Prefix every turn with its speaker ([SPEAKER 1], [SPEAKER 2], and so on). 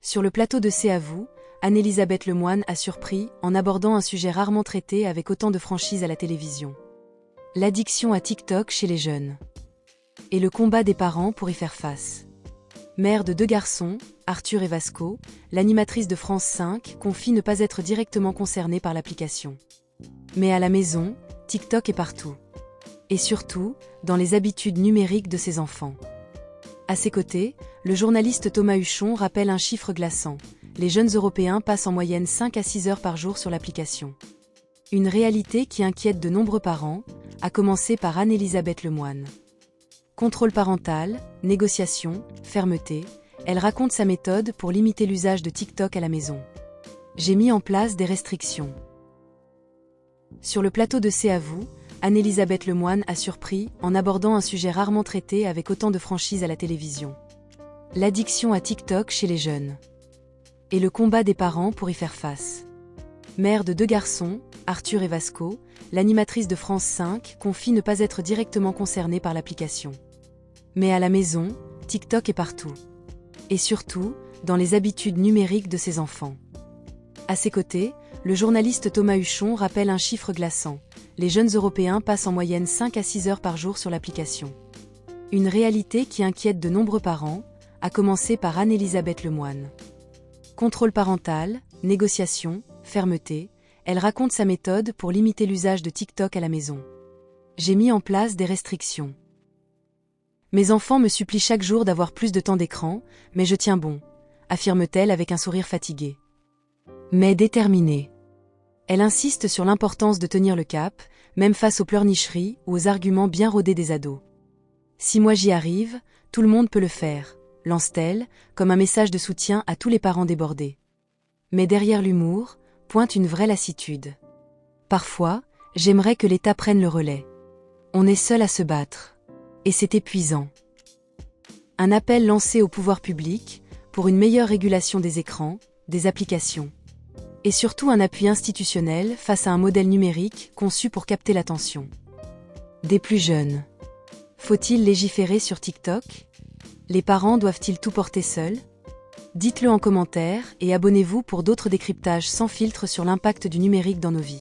[SPEAKER 1] Sur le plateau de C'est à vous, Anne-Elisabeth Lemoine a surpris en abordant un sujet rarement traité avec autant de franchise à la télévision. L'addiction à TikTok chez les jeunes. Et le combat des parents pour y faire face. Mère de 2 garçons, Arthur et Vasco, l'animatrice de France 5 confie ne pas être directement concernée par l'application. Mais à la maison, TikTok est partout. Et surtout, dans les habitudes numériques de ses enfants. À ses côtés, le journaliste Thomas Huchon rappelle un chiffre glaçant. Les jeunes Européens passent en moyenne 5 à 6 heures par jour sur l'application. Une réalité qui inquiète de nombreux parents, à commencer par Anne-Elisabeth Lemoine. Contrôle parental, négociation, fermeté, elle raconte sa méthode pour limiter l'usage de TikTok à la maison. J'ai mis en place des restrictions. Sur le plateau de C'est à vous, Anne-Elisabeth Lemoine a surpris en abordant un sujet rarement traité avec autant de franchise à la télévision. L'addiction à TikTok chez les jeunes. Et le combat des parents pour y faire face. Mère de 2 garçons, Arthur et Vasco, l'animatrice de France 5 confie ne pas être directement concernée par l'application. Mais à la maison, TikTok est partout. Et surtout, dans les habitudes numériques de ses enfants. À ses côtés, le journaliste Thomas Huchon rappelle un chiffre glaçant. Les jeunes Européens passent en moyenne 5 à 6 heures par jour sur l'application. Une réalité qui inquiète de nombreux parents, à commencer par Anne-Elisabeth Lemoine. Contrôle parental, négociation, fermeté, elle raconte sa méthode pour limiter l'usage de TikTok à la maison. J'ai mis en place des restrictions. Mes enfants me supplient chaque jour d'avoir plus de temps d'écran, mais je tiens bon, affirme-t-elle avec un sourire fatigué. Mais déterminée. Elle insiste sur l'importance de tenir le cap, même face aux pleurnicheries ou aux arguments bien rodés des ados. Si moi j'y arrive, tout le monde peut le faire, lance-t-elle, comme un message de soutien à tous les parents débordés. Mais derrière l'humour, pointe une vraie lassitude. Parfois, j'aimerais que l'État prenne le relais. On est seul à se battre. Et c'est épuisant. Un appel lancé au pouvoir public pour une meilleure régulation des écrans, des applications. Et surtout un appui institutionnel face à un modèle numérique conçu pour capter l'attention. Des plus jeunes. Faut-il légiférer sur TikTok ? Les parents doivent-ils tout porter seuls ? Dites-le en commentaire et abonnez-vous pour d'autres décryptages sans filtre sur l'impact du numérique dans nos vies.